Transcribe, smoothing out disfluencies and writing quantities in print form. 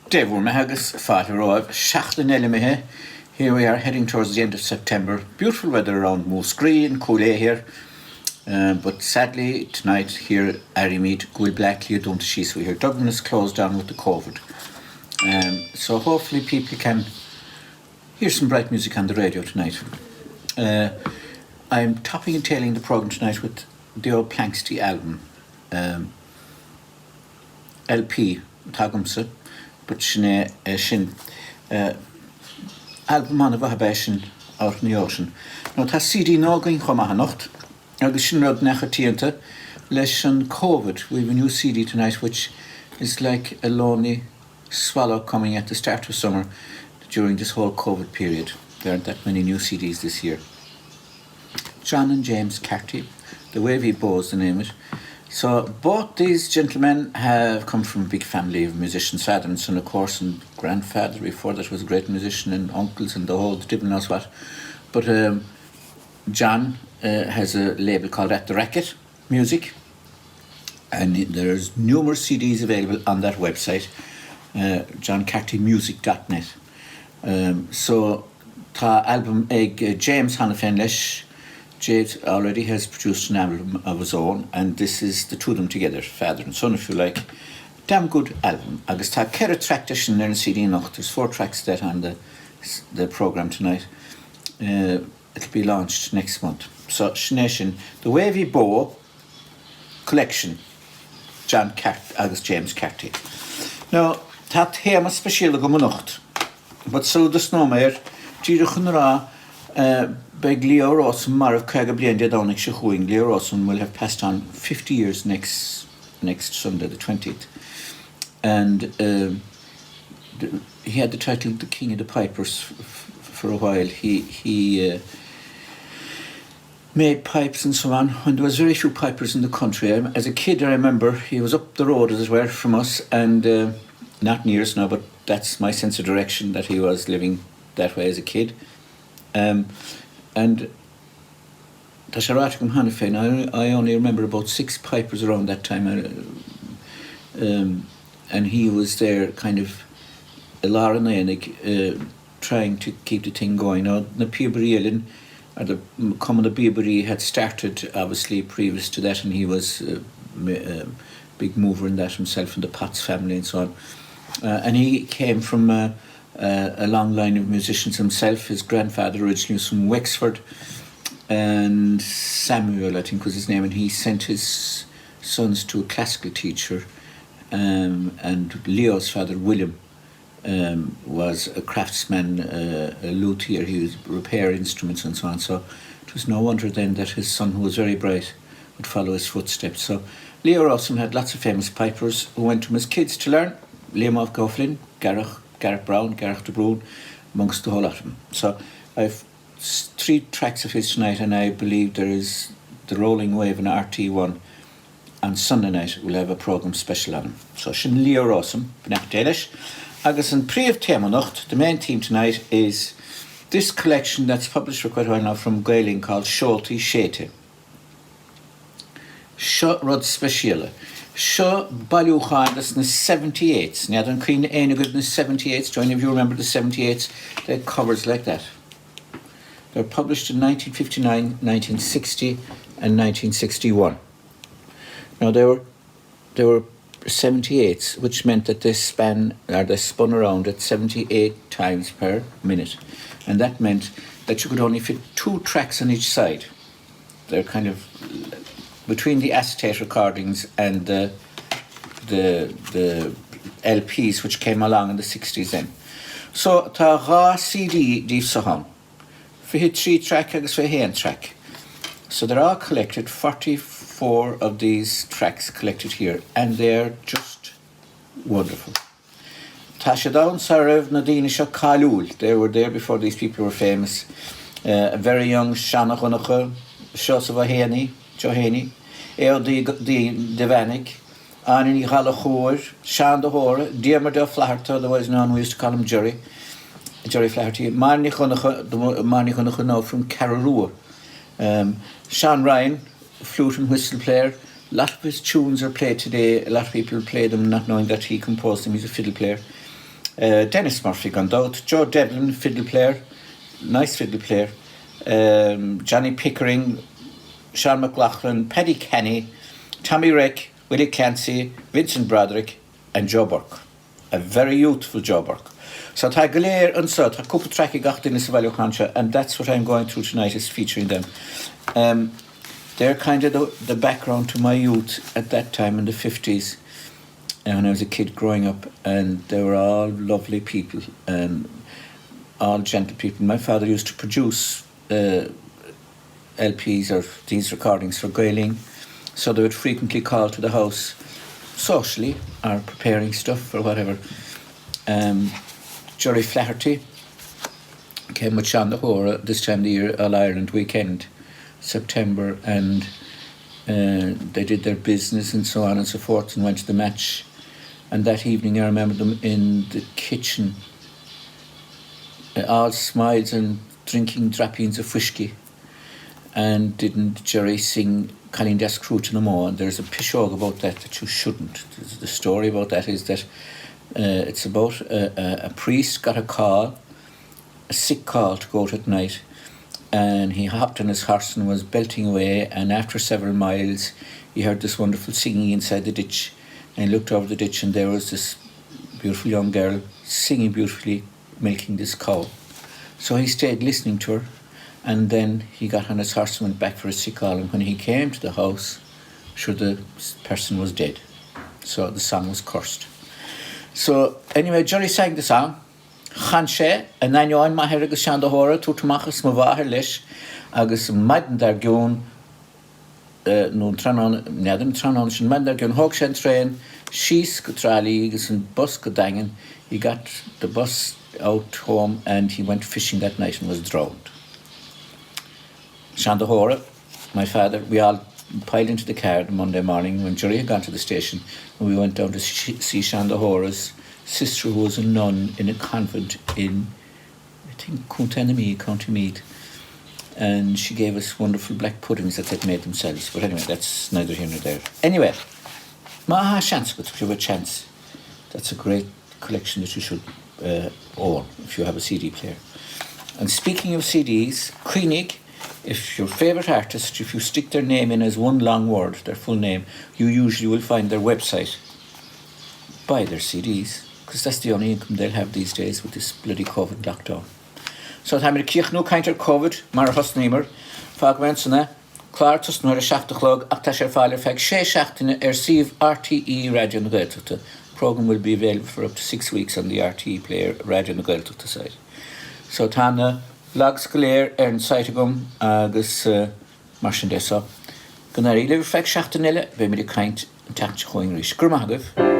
Dave, we're Mahagus, Father Roy, Shachlan Elimihe. Here we are heading towards the end of September. Beautiful weather around Moose Green, Cuire here. But sadly, tonight here, Arimeet, Gul Blackley, don't she's we here. Dublin is closed down with the COVID. So hopefully people can hear some bright music on the radio tonight. I'm topping and tailing the programme tonight with the old Planksty album. LP, Tagumsa, but sin album on a bheith out in the ocean. Now, tá CD ná going chum a nocht, agus sin rud necha tíanta leis an COVID. We have a new CD tonight which is like a lonely swallow coming at the start of summer during this whole COVID period. There aren't that many new CDs this year. John and James Carty, The Wavy Bow is the name of it. So both these gentlemen have come from a big family of musicians, father and son of course, and grandfather before that was a great musician, and uncles and the whole Dibble knows what. But John has a label called At the Racket Music, and there's numerous CDs available on that website, johncartymusic.net. So tá album James Hanafin leis. James already has produced an album of his own, and this is the two of them together, father and son, if you like. Damn good album. Agus tá ceithre track in there in CD noch. There's 4 tracks that on the programme tonight. It'll be launched next month. So, Shnation, The Wavy Bow Collection, John Carty, agus James Carty. Now, tá thema special go nocht. But so the snowmare, Díra Ra, Beg Leo Rawson, Marv Cagablian, Downick Shahuing. Leo Rawson will have passed on 50 years next Sunday, the 20th. And he had the title The King of the Pipers for a while. He made pipes and so on, and there was very few pipers in the country. As a kid, I remember he was up the road, as it were, from us, and not near us now, but that's my sense of direction, that he was living that way as a kid. And I only remember about 6 pipers around that time, and he was there kind of trying to keep the thing going. Now, the Piabrielin, or the Common of Biabri had started obviously previous to that, and he was a big mover in that himself, and the Potts family and so on. And he came from a long line of musicians himself. His grandfather originally was from Wexford, and Samuel, I think was his name, and he sent his sons to a classical teacher, and Leo's father, William, was a craftsman, a luthier. He would repair instruments and so on. So it was no wonder then that his son, who was very bright, would follow his footsteps. So Leo Rawson had lots of famous pipers who went to him as kids to learn. Liam of Goughlin, Gareth Brown, Gareth de Bruyne, amongst the whole lot of them. So I've 3 tracks of his tonight, and I believe there is the Rolling Wave and RT1 on Sunday night. We'll have a programme special on him. So Shin Leo Rawson, Benach Delish. Agus an Príomh Téama Nocht, the main theme tonight is this collection that's published for quite a while now from Gaeling called Seoltaí Séite. Seo Rud Speisiale. Seo bailúcháin that's in the 78s. Now, don't clean any good in the 78s. Do any of you remember the 78s? They had covers like that. They were published in 1959, 1960, and 1961. Now, they were 78s, which meant that they spun around at 78 times per minute. And that meant that you could only fit 2 tracks on each side. They're kind of between the acetate recordings and the LPs which came along in the 60s then. So tá rá CD díobh sa hon. Fi 3 track agus fi 1 track. So they're all collected, 44 of these tracks collected here, and they're just wonderful. Tá sé down sa raibh na daoine seo Ceoil. They were there before these people were famous. A very young Seanna Chunacha, Seos of Johanny, Eo de Vanig, Annie Halachoor, Sean de Hora, Diarmid de Flaherty, otherwise known, we used to call him Jerry Flaherty, Marnie Chunacha now from Carrarua. Sean Ryan, flute and whistle player. A lot of his tunes are played today. A lot of people play them not knowing that he composed them. He's a fiddle player. Dennis Murphy gone out, Joe Devlin, fiddle player, nice fiddle player, Johnny Pickering, Sean McLaughlin, Paddy Kenny, Tommy Rick, Willie Clancy, Vincent Broderick, and Joe Burke. A very youthful Joe Burke. So tá galéir an so, tá cúpla track I got in this value concha, and that's what I'm going through tonight, is featuring them. They're kind of the background to my youth at that time in the 50s, when I was a kid growing up, and they were all lovely people and all gentle people. My father used to produce LPs or these recordings for Gaeling, so they would frequently call to the house socially or preparing stuff or whatever. Jerry Flaherty came with Sean the Hora this time of the year, All Ireland weekend, September, and they did their business and so on and so forth and went to the match. And that evening I remember them in the kitchen, all smiles and drinking drappings of whiskey. And didn't Jerry sing Colleen Desk Crew to them all? And there's a pishog about that you shouldn't. The story about that is that it's about a priest got a call, a sick call to go out at night, and he hopped on his horse and was belting away, and after several miles he heard this wonderful singing inside the ditch, and he looked over the ditch and there was this beautiful young girl singing beautifully, milking this cow. So he stayed listening to her, and then he got on his horse and went back for a sick call, and when he came to the house, sure, the person was dead. So the song was cursed. So anyway, Jerry sang the song, Chanche, and then you my hair agus Sean the Hora, to Tomachas Mavaher Lish, agus Madden der Gun, no Tranon, Nedem Tranon, and Madden der Gun, Hogshen train, she's Gutrali, agus and bus Godangen. He got the bus out home and he went fishing that night and was drowned. Sean the Hora, my father, we all piled into the car the Monday morning when Jerry had gone to the station, and we went down to see Sean the Hora's sister, who was a nun in a convent in, I think, County Meath, and she gave us wonderful black puddings that they'd made themselves. But anyway, that's neither here nor there. Anyway, Maha chance, but if you have a chance, that's a great collection that you should own if you have a CD player. And speaking of CDs, Queenig, if your favourite artist, if you stick their name in as one long word, their full name, you usually will find their website. Buy their CDs, because that's the only income they'll have these days with this bloody COVID lockdown. So I'm going to keep no counter COVID, Mar Hosnimer, Fagwensana, clár tusnur a seachtalog, Aktasher Faller Fag, She Shachtin, Ersiv RTE Radio Nugeltuta. Program will be available for up to 6 weeks on the RTE player Radio Nugeltuta site. So Tana, Lags Galer, Ern Saitigum, Agus Marshandesa. Gunari, live Fag Shachtanilla, Bemidi Kaint, and Tach Hoingrish. Grumagav.